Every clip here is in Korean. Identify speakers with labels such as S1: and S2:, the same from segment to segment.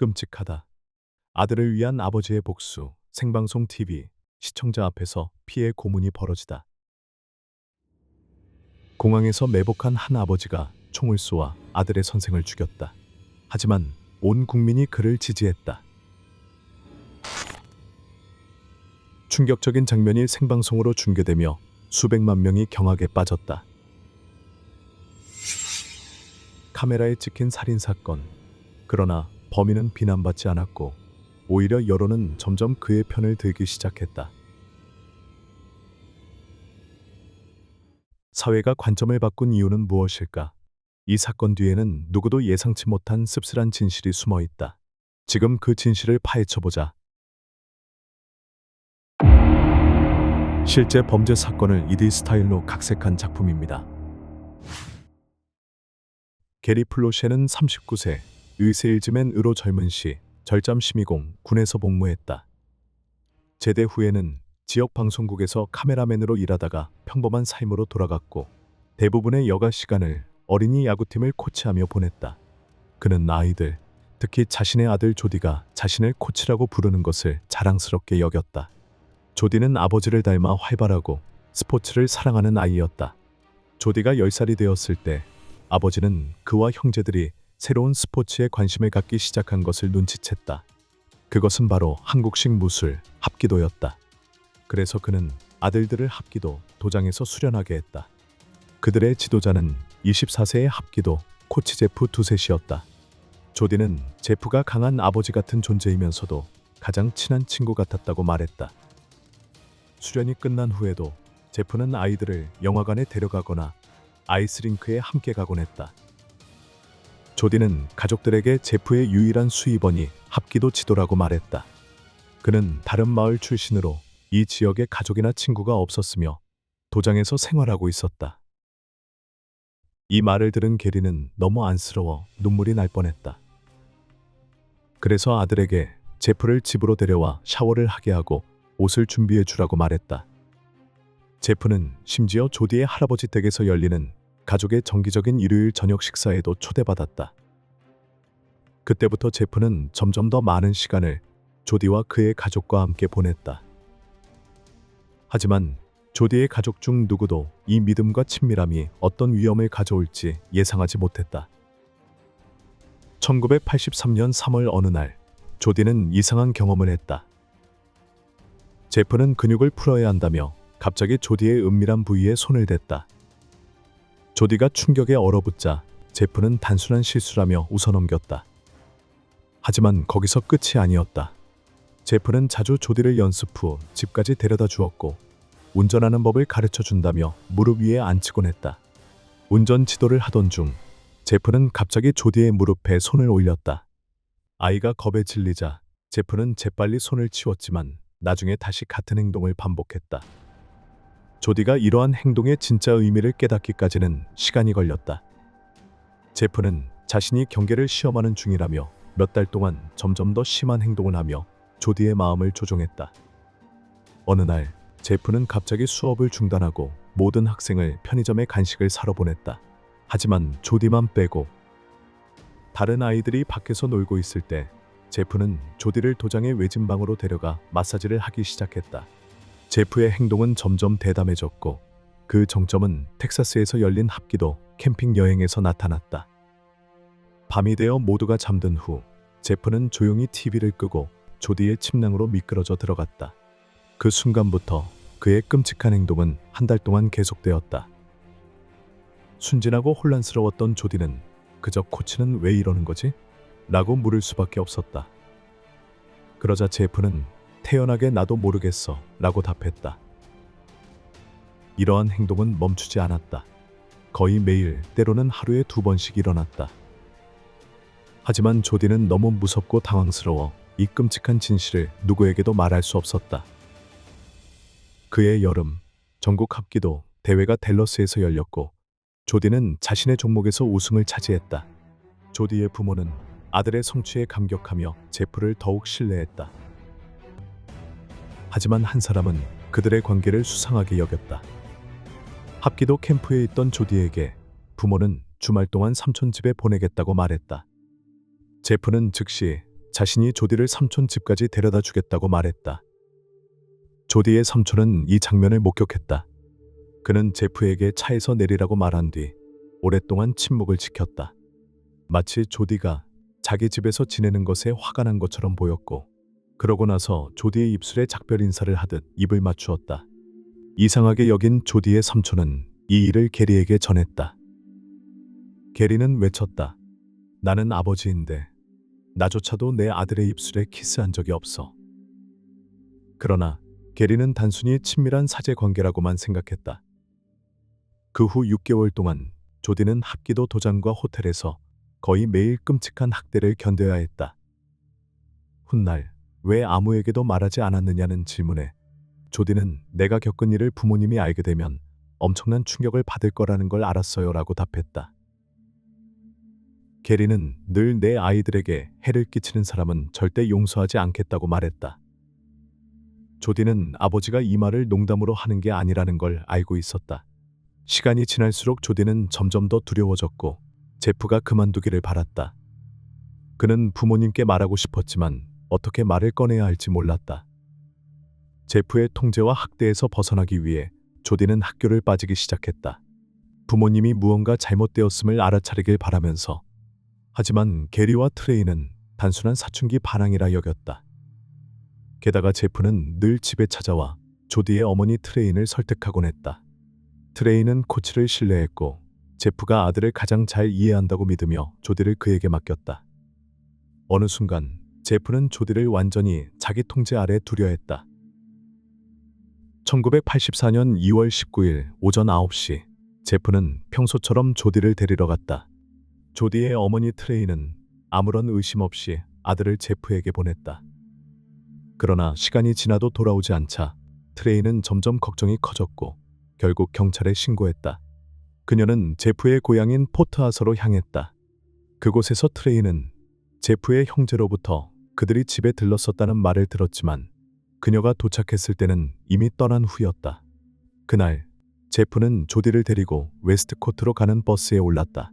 S1: 끔찍하다. 아들을 위한 아버지의 복수, 생방송 TV, 시청자 앞에서 피해 고문이 벌어지다. 공항에서 매복한 한 아버지가 총을 쏘아 아들의 선생을 죽였다. 하지만 온 국민이 그를 지지했다. 충격적인 장면이 생방송으로 중계되며 수백만 명이 경악에 빠졌다. 카메라에 찍힌 살인사건. 그러나 범인은 비난받지 않았고 오히려 여론은 점점 그의 편을 들기 시작했다. 사회가 관점을 바꾼 이유는 무엇일까? 이 사건 뒤에는 누구도 예상치 못한 씁쓸한 진실이 숨어 있다. 지금 그 진실을 파헤쳐보자. 실제 범죄 사건을 2D 스타일로 각색한 작품입니다. 게리 플로셰는 39세, 의세일즈맨으로 젊은 시 절잠 시미공 군에서 복무했다. 제대 후에는 지역 방송국에서 카메라맨으로 일하다가 평범한 삶으로 돌아갔고 대부분의 여가 시간을 어린이 야구팀을 코치하며 보냈다. 그는 아이들, 특히 자신의 아들 조디가 자신을 코치라고 부르는 것을 자랑스럽게 여겼다. 조디는 아버지를 닮아 활발하고 스포츠를 사랑하는 아이였다. 조디가 10살이 되었을 때 아버지는 그와 형제들이 새로운 스포츠에 관심을 갖기 시작한 것을 눈치챘다. 그것은 바로 한국식 무술, 합기도였다. 그래서 그는 아들들을 합기도 도장에서 수련하게 했다. 그들의 지도자는 24세의 합기도 코치 제프 두셋이었다. 조디는 제프가 강한 아버지 같은 존재이면서도 가장 친한 친구 같았다고 말했다. 수련이 끝난 후에도 제프는 아이들을 영화관에 데려가거나 아이스링크에 함께 가곤 했다. 조디는 가족들에게 제프의 유일한 수입원이 합기도 지도라고 말했다. 그는 다른 마을 출신으로 이 지역에 가족이나 친구가 없었으며 도장에서 생활하고 있었다. 이 말을 들은 게리는 너무 안쓰러워 눈물이 날 뻔했다. 그래서 아들에게 제프를 집으로 데려와 샤워를 하게 하고 옷을 준비해 주라고 말했다. 제프는 심지어 조디의 할아버지 댁에서 열리는 가족의 정기적인 일요일 저녁 식사에도 초대받았다. 그때부터 제프는 점점 더 많은 시간을 조디와 그의 가족과 함께 보냈다. 하지만 조디의 가족 중 누구도 이 믿음과 친밀함이 어떤 위험을 가져올지 예상하지 못했다. 1983년 3월 어느 날, 조디는 이상한 경험을 했다. 제프는 근육을 풀어야 한다며 갑자기 조디의 은밀한 부위에 손을 댔다. 조디가 충격에 얼어붙자 제프는 단순한 실수라며 웃어넘겼다. 하지만 거기서 끝이 아니었다. 제프는 자주 조디를 연습 후 집까지 데려다 주었고 운전하는 법을 가르쳐 준다며 무릎 위에 앉히곤 했다. 운전 지도를 하던 중 제프는 갑자기 조디의 무릎에 손을 올렸다. 아이가 겁에 질리자 제프는 재빨리 손을 치웠지만 나중에 다시 같은 행동을 반복했다. 조디가 이러한 행동의 진짜 의미를 깨닫기까지는 시간이 걸렸다. 제프는 자신이 경계를 시험하는 중이라며 몇 달 동안 점점 더 심한 행동을 하며 조디의 마음을 조종했다. 어느 날 제프는 갑자기 수업을 중단하고 모든 학생을 편의점에 간식을 사러 보냈다. 하지만 조디만 빼고 다른 아이들이 밖에서 놀고 있을 때 제프는 조디를 도장의 외진 방으로 데려가 마사지를 하기 시작했다. 제프의 행동은 점점 대담해졌고 그 정점은 텍사스에서 열린 합기도 캠핑 여행에서 나타났다. 밤이 되어 모두가 잠든 후 제프는 조용히 TV를 끄고 조디의 침낭으로 미끄러져 들어갔다. 그 순간부터 그의 끔찍한 행동은 한 달 동안 계속되었다. 순진하고 혼란스러웠던 조디는 그저 코치는 왜 이러는 거지? 라고 물을 수밖에 없었다. 그러자 제프는 태연하게 나도 모르겠어 라고 답했다. 이러한 행동은 멈추지 않았다. 거의 매일, 때로는 하루에 2번씩 일어났다. 하지만 조디는 너무 무섭고 당황스러워 이 끔찍한 진실을 누구에게도 말할 수 없었다. 그해 여름, 전국 합기도 대회가 댈러스에서 열렸고 조디는 자신의 종목에서 우승을 차지했다. 조디의 부모는 아들의 성취에 감격하며 제프를 더욱 신뢰했다. 하지만 한 사람은 그들의 관계를 수상하게 여겼다. 합기도 캠프에 있던 조디에게 부모는 주말 동안 삼촌 집에 보내겠다고 말했다. 제프는 즉시 자신이 조디를 삼촌 집까지 데려다 주겠다고 말했다. 조디의 삼촌은 이 장면을 목격했다. 그는 제프에게 차에서 내리라고 말한 뒤 오랫동안 침묵을 지켰다. 마치 조디가 자기 집에서 지내는 것에 화가 난 것처럼 보였고, 그러고 나서 조디의 입술에 작별 인사를 하듯 입을 맞추었다. 이상하게 여긴 조디의 삼촌은 이 일을 게리에게 전했다. 게리는 외쳤다. 나는 아버지인데 나조차도 내 아들의 입술에 키스한 적이 없어. 그러나 게리는 단순히 친밀한 사제 관계라고만 생각했다. 그 후 6개월 동안 조디는 합기도 도장과 호텔에서 거의 매일 끔찍한 학대를 견뎌야 했다. 훗날 왜 아무에게도 말하지 않았느냐는 질문에 조디는 내가 겪은 일을 부모님이 알게 되면 엄청난 충격을 받을 거라는 걸 알았어요 라고 답했다. 게리는 늘 내 아이들에게 해를 끼치는 사람은 절대 용서하지 않겠다고 말했다. 조디는 아버지가 이 말을 농담으로 하는 게 아니라는 걸 알고 있었다. 시간이 지날수록 조디는 점점 더 두려워졌고 제프가 그만두기를 바랐다. 그는 부모님께 말하고 싶었지만 어떻게 말을 꺼내야 할지 몰랐다. 제프의 통제와 학대에서 벗어나기 위해 조디는 학교를 빠지기 시작했다. 부모님이 무언가 잘못되었음을 알아차리길 바라면서. 하지만 게리와 트레이는 단순한 사춘기 반항이라 여겼다. 게다가 제프는 늘 집에 찾아와 조디의 어머니 트레인을 설득하곤 했다. 트레이는 코치를 신뢰했고 제프가 아들을 가장 잘 이해한다고 믿으며 조디를 그에게 맡겼다. 어느 순간 제프는 조디를 완전히 자기 통제 아래 두려 했다. 1984년 2월 19일 오전 9시 제프는 평소처럼 조디를 데리러 갔다. 조디의 어머니 트레이는 아무런 의심 없이 아들을 제프에게 보냈다. 그러나 시간이 지나도 돌아오지 않자 트레이는 점점 걱정이 커졌고 결국 경찰에 신고했다. 그녀는 제프의 고향인 포트하서로 향했다. 그곳에서 트레이는 제프의 형제로부터 그들이 집에 들렀었다는 말을 들었지만 그녀가 도착했을 때는 이미 떠난 후였다. 그날 제프는 조디를 데리고 웨스트코트로 가는 버스에 올랐다.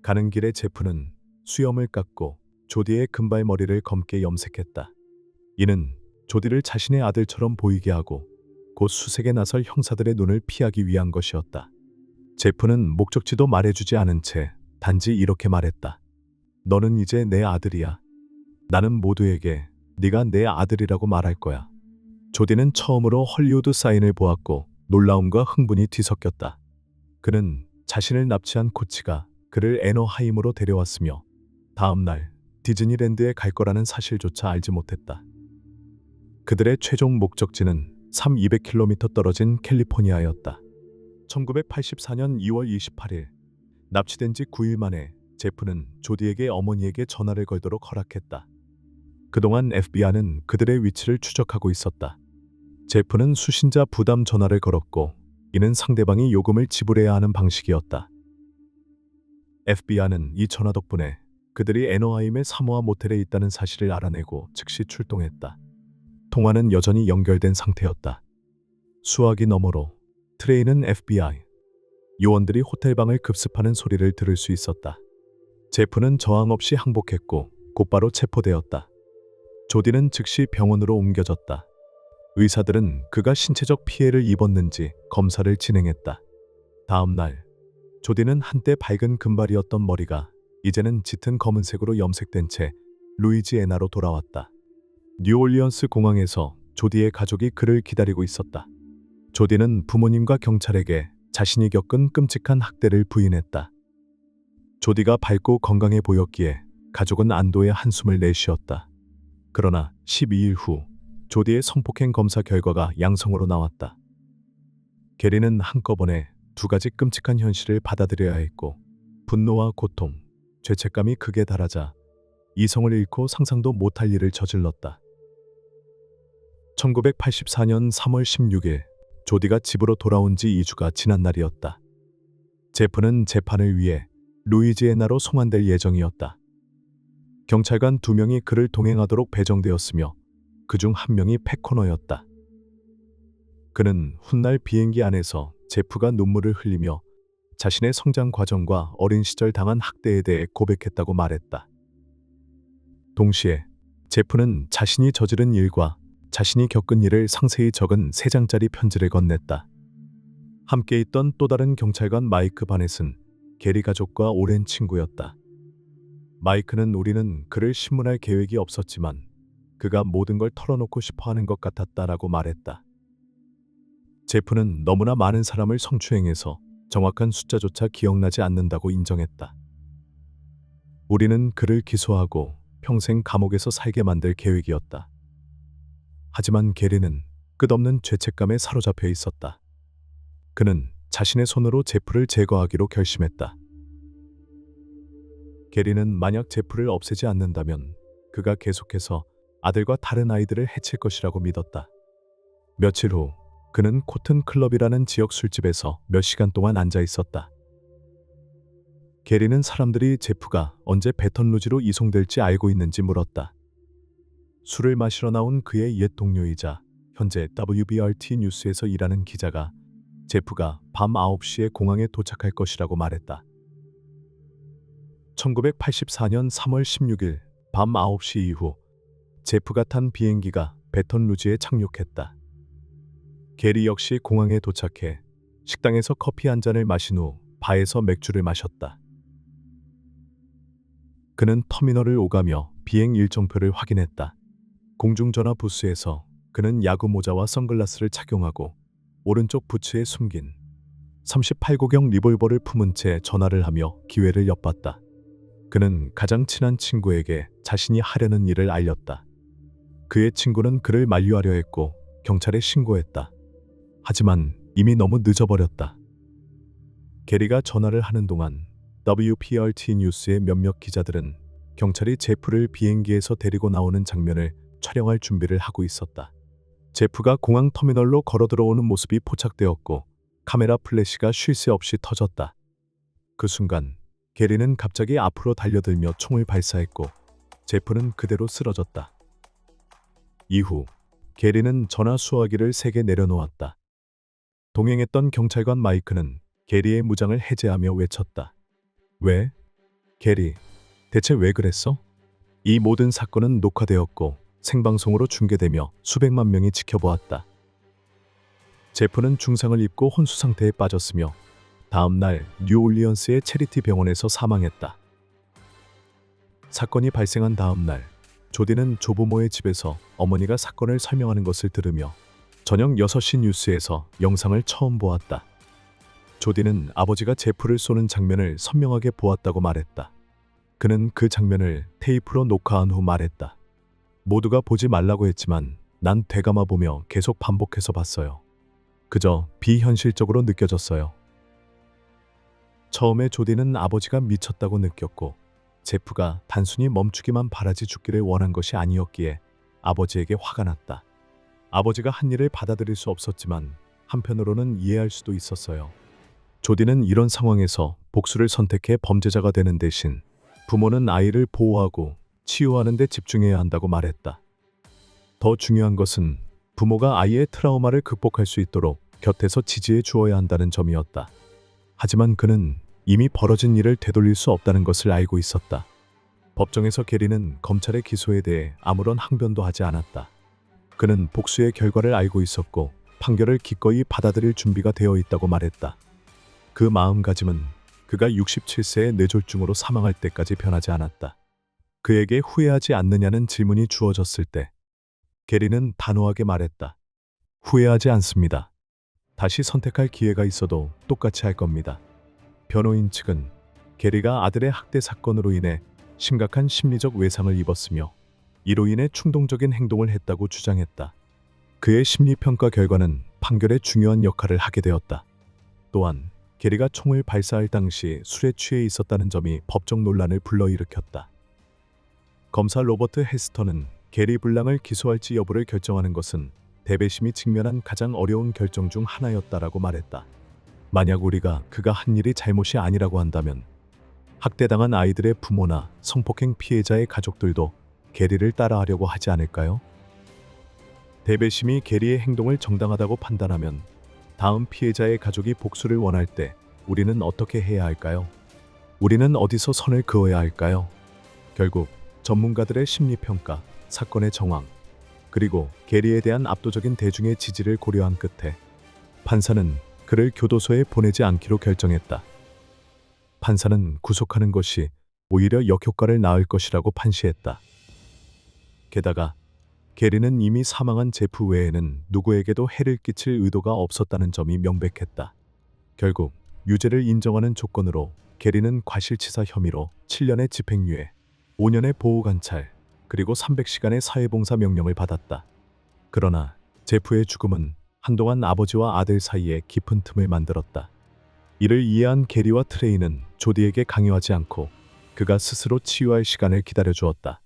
S1: 가는 길에 제프는 수염을 깎고 조디의 금발머리를 검게 염색했다. 이는 조디를 자신의 아들처럼 보이게 하고 곧 수색에 나설 형사들의 눈을 피하기 위한 것이었다. 제프는 목적지도 말해주지 않은 채 단지 이렇게 말했다. 너는 이제 내 아들이야. 나는 모두에게 네가 내 아들이라고 말할 거야. 조디는 처음으로 헐리우드 사인을 보았고 놀라움과 흥분이 뒤섞였다. 그는 자신을 납치한 코치가 그를 애너하임으로 데려왔으며 다음 날 디즈니랜드에 갈 거라는 사실조차 알지 못했다. 그들의 최종 목적지는 200km 떨어진 캘리포니아였다. 1984년 2월 28일 납치된 지 9일 만에 제프는 조디에게 어머니에게 전화를 걸도록 허락했다. 그동안 FBI는 그들의 위치를 추적하고 있었다. 제프는 수신자 부담 전화를 걸었고 이는 상대방이 요금을 지불해야 하는 방식이었다. FBI는 이 전화 덕분에 그들이 애너하임의 사모아 모텔에 있다는 사실을 알아내고 즉시 출동했다. 통화는 여전히 연결된 상태였다. 수화기 너머로 트레이는 FBI 요원들이 호텔방을 급습하는 소리를 들을 수 있었다. 제프는 저항 없이 항복했고 곧바로 체포되었다. 조디는 즉시 병원으로 옮겨졌다. 의사들은 그가 신체적 피해를 입었는지 검사를 진행했다. 다음 날 조디는 한때 밝은 금발이었던 머리가 이제는 짙은 검은색으로 염색된 채 루이지애나로 돌아왔다. 뉴올리언스 공항에서 조디의 가족이 그를 기다리고 있었다. 조디는 부모님과 경찰에게 자신이 겪은 끔찍한 학대를 부인했다. 조디가 밝고 건강해 보였기에 가족은 안도의 한숨을 내쉬었다. 그러나 12일 후 조디의 성폭행 검사 결과가 양성으로 나왔다. 게리는 한꺼번에 두 가지 끔찍한 현실을 받아들여야 했고 분노와 고통, 죄책감이 극에 달하자 이성을 잃고 상상도 못할 일을 저질렀다. 1984년 3월 16일 조디가 집으로 돌아온 지 2주가 지난 날이었다. 제프는 재판을 위해 루이지애나로 송환될 예정이었다. 경찰관 2명이 그를 동행하도록 배정되었으며 그중 1명이 패코너였다. 그는 훗날 비행기 안에서 제프가 눈물을 흘리며 자신의 성장 과정과 어린 시절 당한 학대에 대해 고백했다고 말했다. 동시에 제프는 자신이 저지른 일과 자신이 겪은 일을 상세히 적은 3장짜리 편지를 건넸다. 함께 있던 또 다른 경찰관 마이크 바넷은 게리 가족과 오랜 친구였다. 마이크는 우리는 그를 신문할 계획이 없었지만 그가 모든 걸 털어놓고 싶어하는 것 같았다라고 말했다. 제프는 너무나 많은 사람을 성추행해서 정확한 숫자조차 기억나지 않는다고 인정했다. 우리는 그를 기소하고 평생 감옥에서 살게 만들 계획이었다. 하지만 게리는 끝없는 죄책감에 사로잡혀 있었다. 그는 자신의 손으로 제프를 제거하기로 결심했다. 게리는 만약 제프를 없애지 않는다면 그가 계속해서 아들과 다른 아이들을 해칠 것이라고 믿었다. 며칠 후 그는 코튼 클럽이라는 지역 술집에서 몇 시간 동안 앉아 있었다. 게리는 사람들이 제프가 언제 베턴루지로 이송될지 알고 있는지 물었다. 술을 마시러 나온 그의 옛 동료이자 현재 WBRT 뉴스에서 일하는 기자가 제프가 밤 9시에 공항에 도착할 것이라고 말했다. 1984년 3월 16일 밤 9시 이후 제프가 탄 비행기가 베턴루지에 착륙했다. 게리 역시 공항에 도착해 식당에서 커피 한 잔을 마신 후 바에서 맥주를 마셨다. 그는 터미널을 오가며 비행 일정표를 확인했다. 공중전화 부스에서 그는 야구 모자와 선글라스를 착용하고 오른쪽 부츠에 숨긴 38구경 리볼버를 품은 채 전화를 하며 기회를 엿봤다. 그는 가장 친한 친구에게 자신이 하려는 일을 알렸다. 그의 친구는 그를 만류하려 했고 경찰에 신고했다. 하지만 이미 너무 늦어버렸다. 게리가 전화를 하는 동안 WPRT 뉴스의 몇몇 기자들은 경찰이 제프를 비행기에서 데리고 나오는 장면을 촬영할 준비를 하고 있었다. 제프가 공항 터미널로 걸어 들어오는 모습이 포착되었고 카메라 플래시가 쉴 새 없이 터졌다. 그 순간 게리는 갑자기 앞으로 달려들며 총을 발사했고 제프는 그대로 쓰러졌다. 이후 게리는 전화 수화기를 3개 내려놓았다. 동행했던 경찰관 마이크는 게리의 무장을 해제하며 외쳤다. 왜? 게리, 대체 왜 그랬어? 이 모든 사건은 녹화되었고 생방송으로 중계되며 수백만 명이 지켜보았다. 제프는 중상을 입고 혼수 상태에 빠졌으며 다음 날 뉴올리언스의 체리티 병원에서 사망했다. 사건이 발생한 다음 날 조디는 조부모의 집에서 어머니가 사건을 설명하는 것을 들으며 저녁 6시 뉴스에서 영상을 처음 보았다. 조디는 아버지가 제프를 쏘는 장면을 선명하게 보았다고 말했다. 그는 그 장면을 테이프로 녹화한 후 말했다. 모두가 보지 말라고 했지만 난 되감아 보며 계속 반복해서 봤어요. 그저 비현실적으로 느껴졌어요. 처음에 조디는 아버지가 미쳤다고 느꼈고 제프가 단순히 멈추기만 바라지 죽기를 원한 것이 아니었기에 아버지에게 화가 났다. 아버지가 한 일을 받아들일 수 없었지만 한편으로는 이해할 수도 있었어요. 조디는 이런 상황에서 복수를 선택해 범죄자가 되는 대신 부모는 아이를 보호하고 치유하는 데 집중해야 한다고 말했다. 더 중요한 것은 부모가 아이의 트라우마를 극복할 수 있도록 곁에서 지지해 주어야 한다는 점이었다. 하지만 그는 이미 벌어진 일을 되돌릴 수 없다는 것을 알고 있었다. 법정에서 게리는 검찰의 기소에 대해 아무런 항변도 하지 않았다. 그는 복수의 결과를 알고 있었고 판결을 기꺼이 받아들일 준비가 되어 있다고 말했다. 그 마음가짐은 그가 67세의 뇌졸중으로 사망할 때까지 변하지 않았다. 그에게 후회하지 않느냐는 질문이 주어졌을 때 게리는 단호하게 말했다. 후회하지 않습니다. 다시 선택할 기회가 있어도 똑같이 할 겁니다. 변호인 측은 게리가 아들의 학대 사건으로 인해 심각한 심리적 외상을 입었으며 이로 인해 충동적인 행동을 했다고 주장했다. 그의 심리평가 결과는 판결에 중요한 역할을 하게 되었다. 또한 게리가 총을 발사할 당시 술에 취해 있었다는 점이 법적 논란을 불러일으켰다. 검사 로버트 헤스터는 게리 블랑을 기소할지 여부를 결정하는 것은 대배심이 직면한 가장 어려운 결정 중 하나였다라고 말했다. 만약 우리가 그가 한 일이 잘못이 아니라고 한다면 학대당한 아이들의 부모나 성폭행 피해자의 가족들도 게리를 따라하려고 하지 않을까요? 대배심이 게리의 행동을 정당하다고 판단하면 다음 피해자의 가족이 복수를 원할 때 우리는 어떻게 해야 할까요? 우리는 어디서 선을 그어야 할까요? 결국 전문가들의 심리평가, 사건의 정황, 그리고 게리에 대한 압도적인 대중의 지지를 고려한 끝에 판사는 그를 교도소에 보내지 않기로 결정했다. 판사는 구속하는 것이 오히려 역효과를 낳을 것이라고 판시했다. 게다가 게리는 이미 사망한 제프 외에는 누구에게도 해를 끼칠 의도가 없었다는 점이 명백했다. 결국 유죄를 인정하는 조건으로 게리는 과실치사 혐의로 7년의 집행유예, 5년의 보호관찰, 그리고 300시간의 사회봉사 명령을 받았다. 그러나 제프의 죽음은 한동안 아버지와 아들 사이에 깊은 틈을 만들었다. 이를 이해한 게리와 트레이는 조디에게 강요하지 않고 그가 스스로 치유할 시간을 기다려주었다.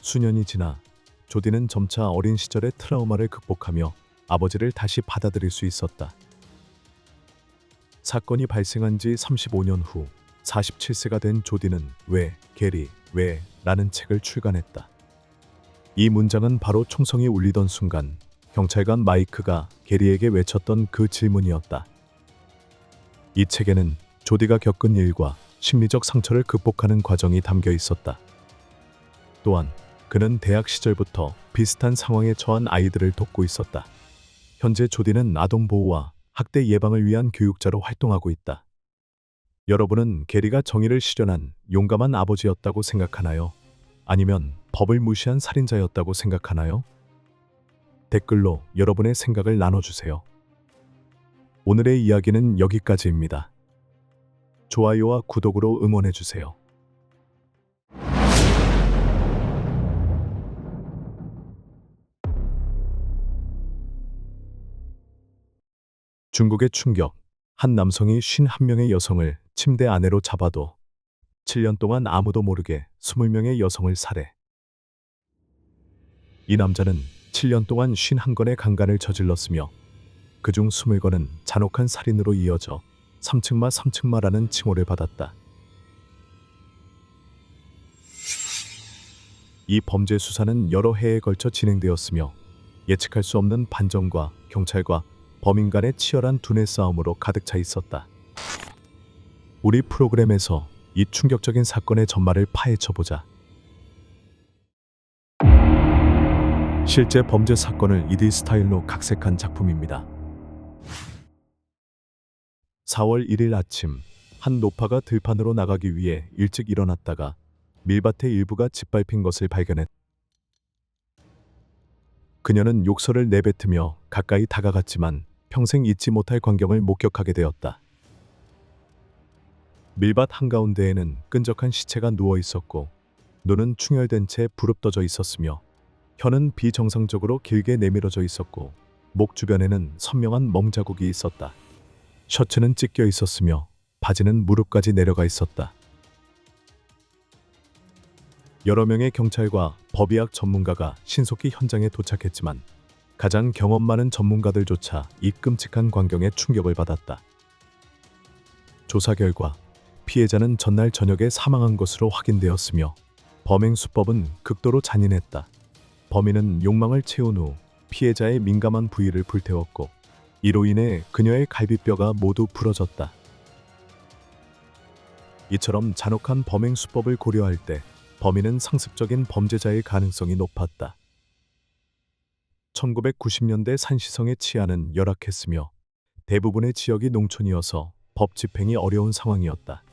S1: 수년이 지나 조디는 점차 어린 시절의 트라우마를 극복하며 아버지를 다시 받아들일 수 있었다. 사건이 발생한 지 35년 후 47세가 된 조디는 왜, 게리, 왜? 라는 책을 출간했다. 이 문장은 바로 총성이 울리던 순간 경찰관 마이크가 게리에게 외쳤던 그 질문이었다. 이 책에는 조디가 겪은 일과 심리적 상처를 극복하는 과정이 담겨 있었다. 또한 그는 대학 시절부터 비슷한 상황에 처한 아이들을 돕고 있었다. 현재 조디는 아동보호와 학대 예방을 위한 교육자로 활동하고 있다. 여러분은 게리가 정의를 실현한 용감한 아버지였다고 생각하나요? 아니면 법을 무시한 살인자였다고 생각하나요? 댓글로 여러분의 생각을 나눠주세요. 오늘의 이야기는 여기까지입니다. 좋아요와 구독으로 응원해주세요. 중국의 충격. 한 남성이 51명의 여성을 침대 아내로 잡아도 7년 동안 아무도 모르게 20명의 여성을 살해. 이 남자는 7년 동안 51건의 강간을 저질렀으며 그중 20건은 잔혹한 살인으로 이어져 3층마 3층마라는 칭호를 받았다. 이 범죄 수사는 여러 해에 걸쳐 진행되었으며 예측할 수 없는 반전과 경찰과 범인 간의 치열한 두뇌 싸움으로 가득 차 있었다. 우리 프로그램에서 이 충격적인 사건의 전말을 파헤쳐보자. 실제 범죄 사건을 2D 스타일로 각색한 작품입니다. 4월 1일 아침, 한 노파가 들판으로 나가기 위해 일찍 일어났다가 밀밭의 일부가 짓밟힌 것을 발견했다. 그녀는 욕설을 내뱉으며 가까이 다가갔지만 평생 잊지 못할 광경을 목격하게 되었다. 밀밭 한가운데에는 끈적한 시체가 누워 있었고 눈은 충혈된 채 부릅떠져 있었으며 혀는 비정상적으로 길게 내밀어져 있었고 목 주변에는 선명한 멍자국이 있었다. 셔츠는 찢겨 있었으며 바지는 무릎까지 내려가 있었다. 여러 명의 경찰과 법의학 전문가가 신속히 현장에 도착했지만 가장 경험 많은 전문가들조차 이 끔찍한 광경에 충격을 받았다. 조사 결과 피해자는 전날 저녁에 사망한 것으로 확인되었으며 범행 수법은 극도로 잔인했다. 범인은 욕망을 채운 후 피해자의 민감한 부위를 불태웠고 이로 인해 그녀의 갈비뼈가 모두 부러졌다. 이처럼 잔혹한 범행 수법을 고려할 때 범인은 상습적인 범죄자의 가능성이 높았다. 1990년대 산시성의 치안은 열악했으며 대부분의 지역이 농촌이어서 법 집행이 어려운 상황이었다.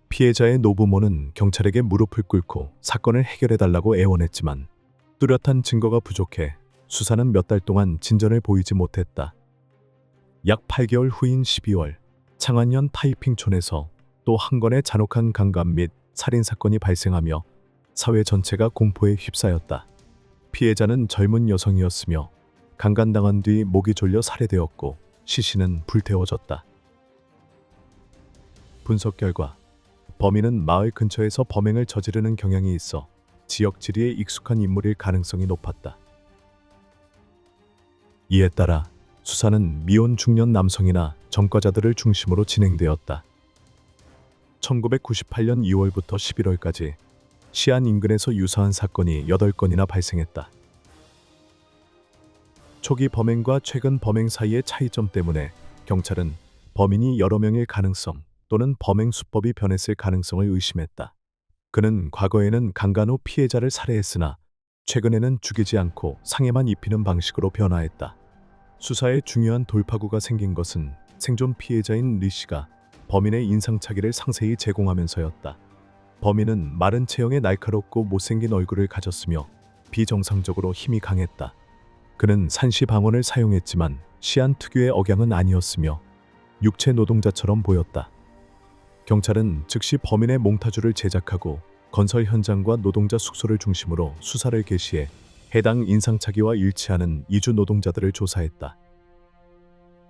S1: 피해자의 노부모는 경찰에게 무릎을 꿇고 사건을 해결해달라고 애원했지만 뚜렷한 증거가 부족해 수사는 몇 달 동안 진전을 보이지 못했다. 약 8개월 후인 12월, 창안현 타이핑촌에서 또 한 건의 잔혹한 강간 및 살인사건이 발생하며 사회 전체가 공포에 휩싸였다. 피해자는 젊은 여성이었으며 강간당한 뒤 목이 졸려 살해되었고 시신은 불태워졌다. 분석 결과 범인은 마을 근처에서 범행을 저지르는 경향이 있어 지역 지리에 익숙한 인물일 가능성이 높았다. 이에 따라 수사는 미혼 중년 남성이나 전과자들을 중심으로 진행되었다. 1998년 2월부터 11월까지 시안 인근에서 유사한 사건이 8건이나 발생했다. 초기 범행과 최근 범행 사이의 차이점 때문에 경찰은 범인이 여러 명일 가능성 또는 범행 수법이 변했을 가능성을 의심했다. 그는 과거에는 강간 후 피해자를 살해했으나 최근에는 죽이지 않고 상해만 입히는 방식으로 변화했다. 수사에 중요한 돌파구가 생긴 것은 생존 피해자인 리 씨가 범인의 인상착의를 상세히 제공하면서였다. 범인은 마른 체형에 날카롭고 못생긴 얼굴을 가졌으며 비정상적으로 힘이 강했다. 그는 산시 방언을 사용했지만 시안 특유의 억양은 아니었으며 육체 노동자처럼 보였다. 경찰은 즉시 범인의 몽타주를 제작하고 건설 현장과 노동자 숙소를 중심으로 수사를 개시해 해당 인상착의와 일치하는 이주 노동자들을 조사했다.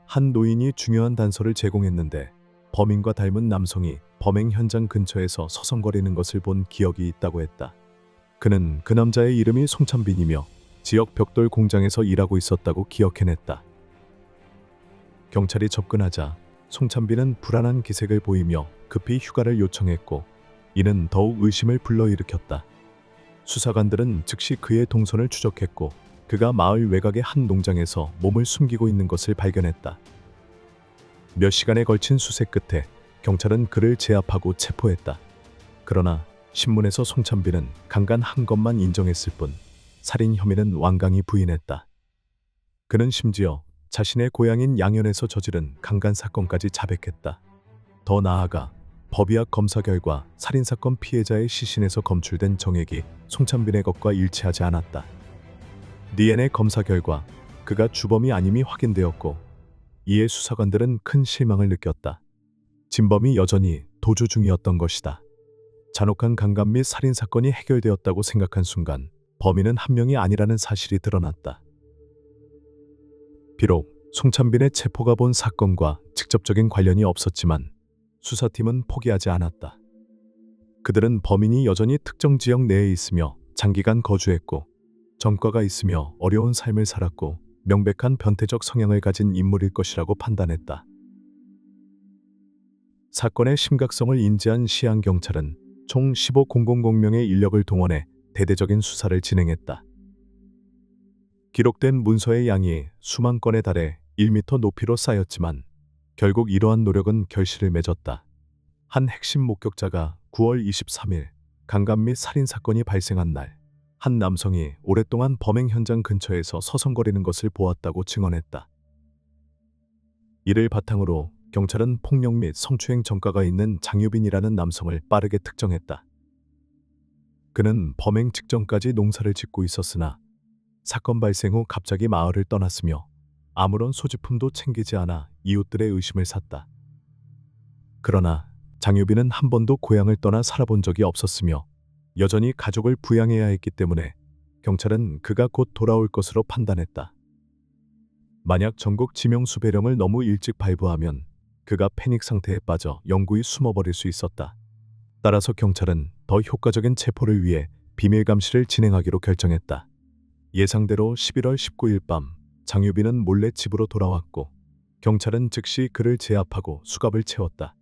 S1: 한 노인이 중요한 단서를 제공했는데 범인과 닮은 남성이 범행 현장 근처에서 서성거리는 것을 본 기억이 있다고 했다. 그는 그 남자의 이름이 송찬빈이며 지역 벽돌 공장에서 일하고 있었다고 기억해냈다. 경찰이 접근하자 송찬빈은 불안한 기색을 보이며 급히 휴가를 요청했고 이는 더욱 의심을 불러일으켰다. 수사관들은 즉시 그의 동선을 추적했고 그가 마을 외곽의 한 농장에서 몸을 숨기고 있는 것을 발견했다. 몇 시간에 걸친 수색 끝에 경찰은 그를 제압하고 체포했다. 그러나 신문에서 송찬빈은 강간한 것만 인정했을 뿐 살인 혐의는 완강히 부인했다. 그는 심지어 자신의 고향인 양현에서 저지른 강간 사건까지 자백했다. 더 나아가 법의학 검사 결과 살인사건 피해자의 시신에서 검출된 정액이 송찬빈의 것과 일치하지 않았다. DNA 검사 결과 그가 주범이 아님이 확인되었고 이에 수사관들은 큰 실망을 느꼈다. 진범이 여전히 도주 중이었던 것이다. 잔혹한 강간 및 살인사건이 해결되었다고 생각한 순간 범인은 한 명이 아니라는 사실이 드러났다. 비록 송찬빈의 체포가 본 사건과 직접적인 관련이 없었지만 수사팀은 포기하지 않았다. 그들은 범인이 여전히 특정 지역 내에 있으며 장기간 거주했고 전과가 있으며 어려운 삶을 살았고 명백한 변태적 성향을 가진 인물일 것이라고 판단했다. 사건의 심각성을 인지한 시안경찰은 총 15,000명의 인력을 동원해 대대적인 수사를 진행했다. 기록된 문서의 양이 수만 건에 달해 1m 높이로 쌓였지만 결국 이러한 노력은 결실을 맺었다. 한 핵심 목격자가 9월 23일 강간 및 살인 사건이 발생한 날, 한 남성이 오랫동안 범행 현장 근처에서 서성거리는 것을 보았다고 증언했다. 이를 바탕으로 경찰은 폭력 및 성추행 전과가 있는 장유빈이라는 남성을 빠르게 특정했다. 그는 범행 직전까지 농사를 짓고 있었으나 사건 발생 후 갑자기 마을을 떠났으며 아무런 소지품도 챙기지 않아 이웃들의 의심을 샀다. 그러나 장유빈은 한 번도 고향을 떠나 살아본 적이 없었으며 여전히 가족을 부양해야 했기 때문에 경찰은 그가 곧 돌아올 것으로 판단했다. 만약 전국 지명수배령을 너무 일찍 발부하면 그가 패닉 상태에 빠져 영구히 숨어버릴 수 있었다. 따라서 경찰은 더 효과적인 체포를 위해 비밀 감시를 진행하기로 결정했다. 예상대로 11월 19일 밤 장유빈은 몰래 집으로 돌아왔고 경찰은 즉시 그를 제압하고 수갑을 채웠다.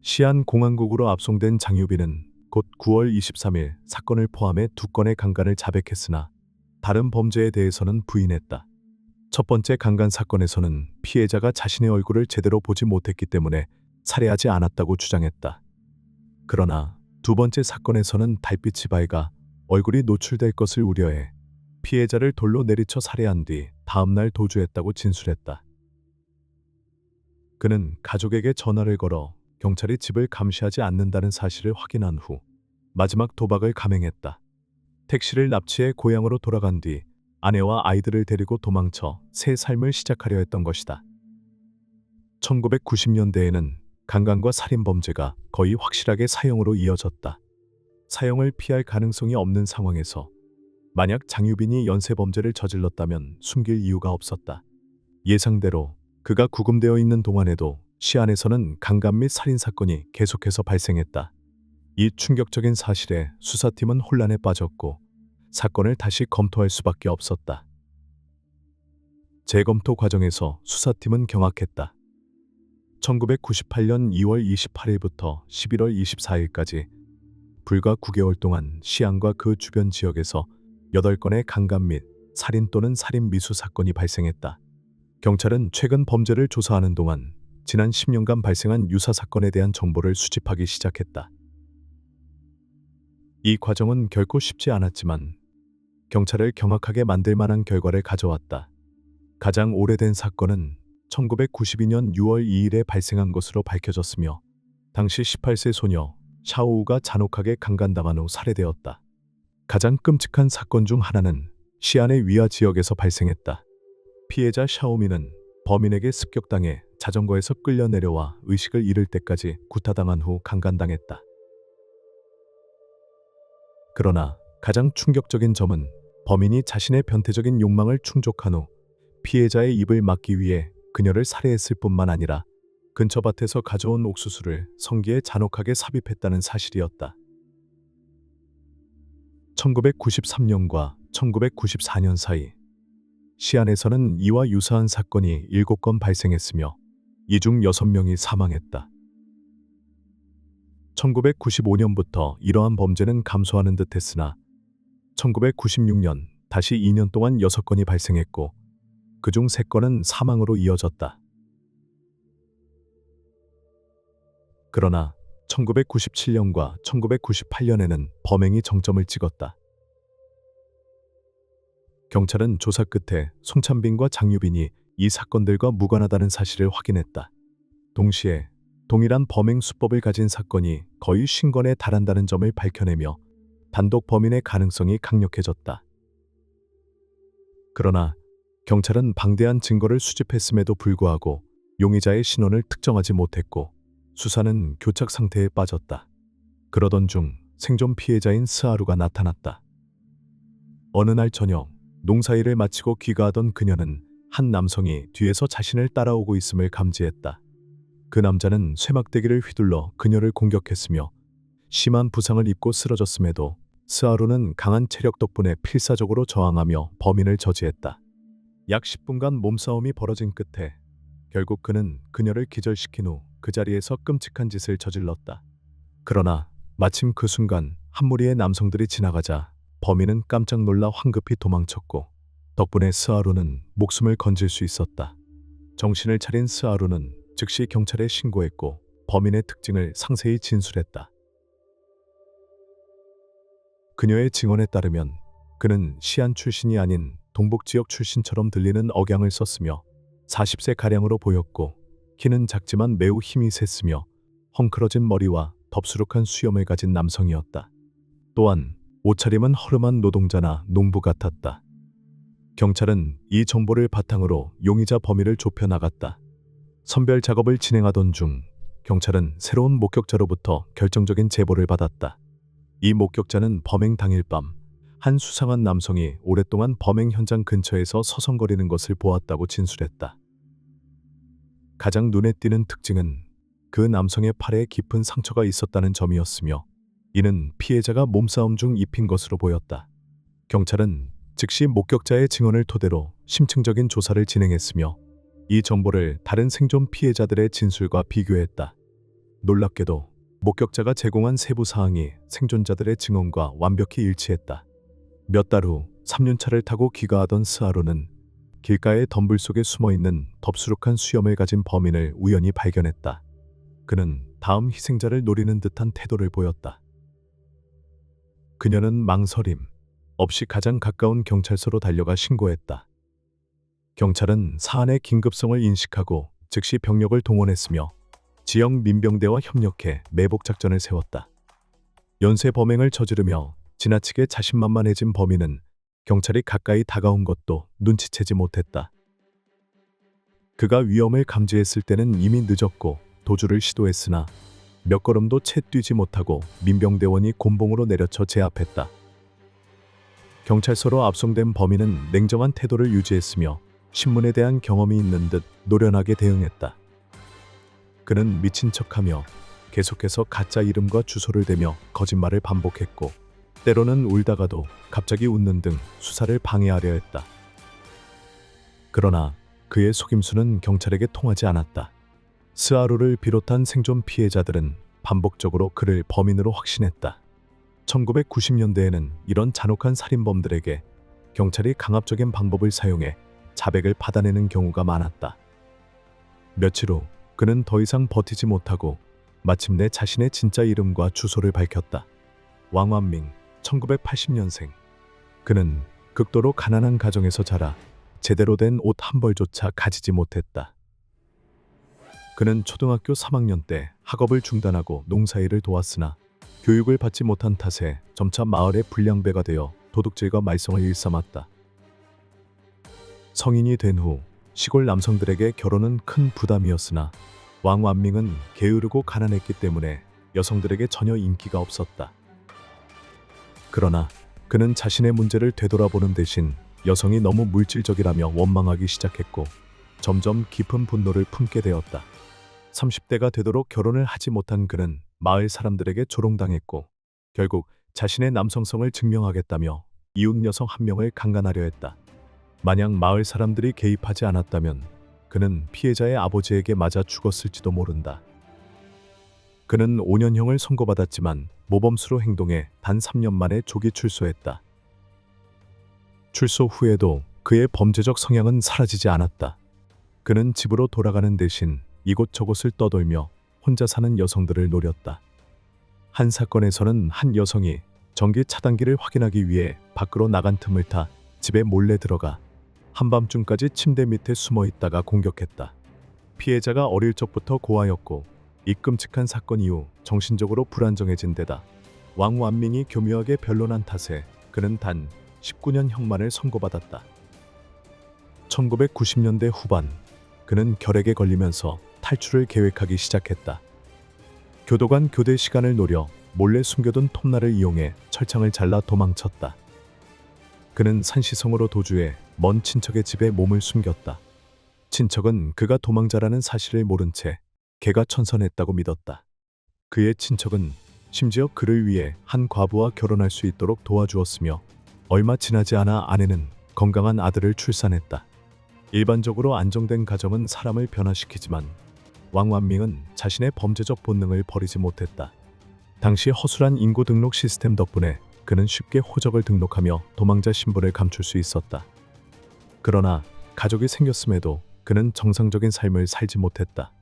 S1: 시안 공안국으로 압송된 장유빈은 곧 9월 23일 사건을 포함해 2건의 강간을 자백했으나 다른 범죄에 대해서는 부인했다. 첫 번째 강간 사건에서는 피해자가 자신의 얼굴을 제대로 보지 못했기 때문에 살해하지 않았다고 주장했다. 그러나 두 번째 사건에서는 달빛이 밝아 얼굴이 노출될 것을 우려해 피해자를 돌로 내리쳐 살해한 뒤 다음날 도주했다고 진술했다. 그는 가족에게 전화를 걸어 경찰이 집을 감시하지 않는다는 사실을 확인한 후 마지막 도박을 감행했다. 택시를 납치해 고향으로 돌아간 뒤 아내와 아이들을 데리고 도망쳐 새 삶을 시작하려 했던 것이다. 1990년대에는 강간과 살인 범죄가 거의 확실하게 사형으로 이어졌다. 사형을 피할 가능성이 없는 상황에서 만약 장유빈이 연쇄 범죄를 저질렀다면 숨길 이유가 없었다. 예상대로 그가 구금되어 있는 동안에도 시안에서는 강간 및 살인 사건이 계속해서 발생했다. 이 충격적인 사실에 수사팀은 혼란에 빠졌고 사건을 다시 검토할 수밖에 없었다. 재검토 과정에서 수사팀은 경악했다. 1998년 2월 28일부터 11월 24일까지 불과 9개월 동안 시안과 그 주변 지역에서 8건의 강간 및 살인 또는 살인 미수 사건이 발생했다. 경찰은 최근 범죄를 조사하는 동안 지난 10년간 발생한 유사 사건에 대한 정보를 수집하기 시작했다. 이 과정은 결코 쉽지 않았지만 경찰을 경악하게 만들 만한 결과를 가져왔다. 가장 오래된 사건은 1992년 6월 2일에 발생한 것으로 밝혀졌으며 당시 18세 소녀 샤오우가 잔혹하게 강간당한 후 살해되었다. 가장 끔찍한 사건 중 하나는 시안의 위아 지역에서 발생했다. 피해자 샤오미는 범인에게 습격당해 자전거에서 끌려 내려와 의식을 잃을 때까지 구타당한 후 강간당했다. 그러나 가장 충격적인 점은 범인이 자신의 변태적인 욕망을 충족한 후 피해자의 입을 막기 위해 그녀를 살해했을 뿐만 아니라 근처 밭에서 가져온 옥수수를 성기에 잔혹하게 삽입했다는 사실이었다. 1993년과 1994년 사이 시안에서는 이와 유사한 사건이 7건 발생했으며 이 중 6명이 사망했다. 1995년부터 이러한 범죄는 감소하는 듯 했으나 1996년 다시 2년 동안 6건이 발생했고 그중 3건은 사망으로 이어졌다. 그러나 1997년과 1998년에는 범행이 정점을 찍었다. 경찰은 조사 끝에 송찬빈과 장유빈이 이 사건들과 무관하다는 사실을 확인했다. 동시에 동일한 범행 수법을 가진 사건이 거의 50건에 달한다는 점을 밝혀내며 단독 범인의 가능성이 강력해졌다. 그러나 경찰은 방대한 증거를 수집했음에도 불구하고 용의자의 신원을 특정하지 못했고 수사는 교착 상태에 빠졌다. 그러던 중 생존 피해자인 스하루가 나타났다. 어느 날 저녁 농사일을 마치고 귀가하던 그녀는 한 남성이 뒤에서 자신을 따라오고 있음을 감지했다. 그 남자는 쇠막대기를 휘둘러 그녀를 공격했으며 심한 부상을 입고 쓰러졌음에도 스하루는 강한 체력 덕분에 필사적으로 저항하며 범인을 저지했다. 약 10분간 몸싸움이 벌어진 끝에 결국 그는 그녀를 기절시킨 후 그 자리에서 끔찍한 짓을 저질렀다. 그러나 마침 그 순간 한 무리의 남성들이 지나가자 범인은 깜짝 놀라 황급히 도망쳤고 덕분에 스하루는 목숨을 건질 수 있었다. 정신을 차린 스하루는 즉시 경찰에 신고했고 범인의 특징을 상세히 진술했다. 그녀의 증언에 따르면 그는 시안 출신이 아닌 동북 지역 출신처럼 들리는 억양을 썼으며 40세가량으로 보였고 키는 작지만 매우 힘이 셌으며 헝클어진 머리와 덥수룩한 수염을 가진 남성이었다. 또한 옷차림은 허름한 노동자나 농부 같았다. 경찰은 이 정보를 바탕으로 용의자 범위를 좁혀나갔다. 선별 작업을 진행하던 중 경찰은 새로운 목격자로부터 결정적인 제보를 받았다. 이 목격자는 범행 당일 밤 한 수상한 남성이 오랫동안 범행 현장 근처에서 서성거리는 것을 보았다고 진술했다. 가장 눈에 띄는 특징은 그 남성의 팔에 깊은 상처가 있었다는 점이었으며 이는 피해자가 몸싸움 중 입힌 것으로 보였다. 경찰은 즉시 목격자의 증언을 토대로 심층적인 조사를 진행했으며 이 정보를 다른 생존 피해자들의 진술과 비교했다. 놀랍게도 목격자가 제공한 세부 사항이 생존자들의 증언과 완벽히 일치했다. 몇 달 후 3륜차를 타고 귀가하던 스하루는 길가의 덤불 속에 숨어있는 덥수룩한 수염을 가진 범인을 우연히 발견했다. 그는 다음 희생자를 노리는 듯한 태도를 보였다. 그녀는 망설임 없이 가장 가까운 경찰서로 달려가 신고했다. 경찰은 사안의 긴급성을 인식하고 즉시 병력을 동원했으며 지역 민병대와 협력해 매복 작전을 세웠다. 연쇄 범행을 저지르며 지나치게 자신만만해진 범인은 경찰이 가까이 다가온 것도 눈치채지 못했다. 그가 위험을 감지했을 때는 이미 늦었고 도주를 시도했으나 몇 걸음도 채 뛰지 못하고 민병대원이 곤봉으로 내려쳐 제압했다. 경찰서로 압송된 범인은 냉정한 태도를 유지했으며 신문에 대한 경험이 있는 듯 노련하게 대응했다. 그는 미친 척하며 계속해서 가짜 이름과 주소를 대며 거짓말을 반복했고 때로는 울다가도 갑자기 웃는 등 수사를 방해하려 했다. 그러나 그의 속임수는 경찰에게 통하지 않았다. 스하루를 비롯한 생존 피해자들은 반복적으로 그를 범인으로 확신했다. 1990년대에는 이런 잔혹한 살인범들에게 경찰이 강압적인 방법을 사용해 자백을 받아내는 경우가 많았다. 며칠 후 그는 더 이상 버티지 못하고 마침내 자신의 진짜 이름과 주소를 밝혔다. 왕완밍, 1980년생. 그는 극도로 가난한 가정에서 자라 제대로 된 옷 한 벌조차 가지지 못했다. 그는 초등학교 3학년 때 학업을 중단하고 농사일을 도왔으나 교육을 받지 못한 탓에 점차 마을의 불량배가 되어 도둑질과 말썽을 일삼았다. 성인이 된 후 시골 남성들에게 결혼은 큰 부담이었으나 왕완밍은 게으르고 가난했기 때문에 여성들에게 전혀 인기가 없었다. 그러나 그는 자신의 문제를 되돌아보는 대신 여성이 너무 물질적이라며 원망하기 시작했고 점점 깊은 분노를 품게 되었다. 30대가 되도록 결혼을 하지 못한 그는 마을 사람들에게 조롱당했고 결국 자신의 남성성을 증명하겠다며 이웃 여성 한 명을 강간하려 했다. 만약 마을 사람들이 개입하지 않았다면 그는 피해자의 아버지에게 맞아 죽었을지도 모른다. 그는 5년형을 선고받았지만 모범수로 행동해 단 3년 만에 조기 출소했다. 출소 후에도 그의 범죄적 성향은 사라지지 않았다. 그는 집으로 돌아가는 대신 이곳저곳을 떠돌며 혼자 사는 여성들을 노렸다. 한 사건에서는 한 여성이 전기 차단기를 확인하기 위해 밖으로 나간 틈을 타 집에 몰래 들어가 한밤중까지 침대 밑에 숨어 있다가 공격했다. 피해자가 어릴 적부터 고아였고 이 끔찍한 사건 이후 정신적으로 불안정해진 데다 왕완밍이 교묘하게 변론한 탓에 그는 단 19년형만을 선고받았다. 1990년대 후반 그는 결핵에 걸리면서 탈출을 계획하기 시작했다. 교도관 교대 시간을 노려 몰래 숨겨둔 톱날을 이용해 철창을 잘라 도망쳤다. 그는 산시성으로 도주해 먼 친척의 집에 몸을 숨겼다. 친척은 그가 도망자라는 사실을 모른 채 개가 천선했다고 믿었다. 그의 친척은 심지어 그를 위해 한 과부와 결혼할 수 있도록 도와주었으며 얼마 지나지 않아 아내는 건강한 아들을 출산했다. 일반적으로 안정된 가정은 사람을 변화시키지만 왕완밍은 자신의 범죄적 본능을 버리지 못했다. 당시 허술한 인구 등록 시스템 덕분에 그는 쉽게 호적을 등록하며 도망자 신분을 감출 수 있었다. 그러나 가족이 생겼음에도 그는 정상적인 삶을 살지 못했다.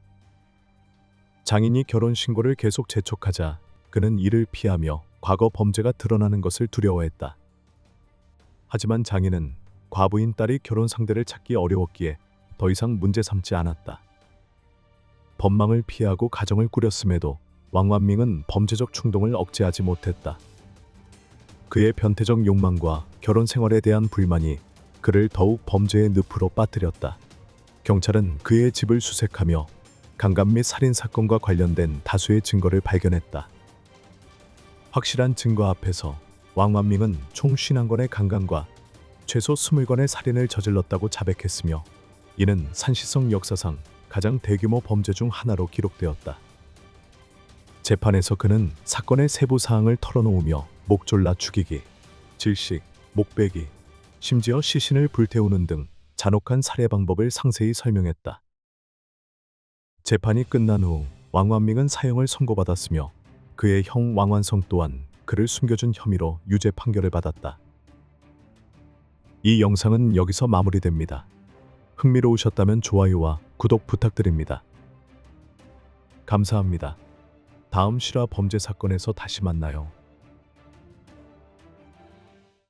S1: 장인이 결혼 신고를 계속 재촉하자 그는 이를 피하며 과거 범죄가 드러나는 것을 두려워했다. 하지만 장인은 과부인 딸이 결혼 상대를 찾기 어려웠기에 더 이상 문제 삼지 않았다. 법망을 피하고 가정을 꾸렸음에도 왕완밍은 범죄적 충동을 억제하지 못했다. 그의 변태적 욕망과 결혼 생활에 대한 불만이 그를 더욱 범죄의 늪으로 빠뜨렸다. 경찰은 그의 집을 수색하며 강간 및 살인 사건과 관련된 다수의 증거를 발견했다. 확실한 증거 앞에서 왕완밍은 총 51건의 강간과 최소 20건의 살인을 저질렀다고 자백했으며 이는 산시성 역사상 가장 대규모 범죄 중 하나로 기록되었다. 재판에서 그는 사건의 세부 사항을 털어놓으며 목 졸라 죽이기, 질식, 목 베기, 심지어 시신을 불태우는 등 잔혹한 살해 방법을 상세히 설명했다. 재판이 끝난 후 왕완밍은 사형을 선고받았으며 그의 형 왕완성 또한 그를 숨겨준 혐의로 유죄 판결을 받았다. 이 영상은 여기서 마무리됩니다. 흥미로우셨다면 좋아요와 구독 부탁드립니다. 감사합니다. 다음 실화 범죄 사건에서 다시 만나요.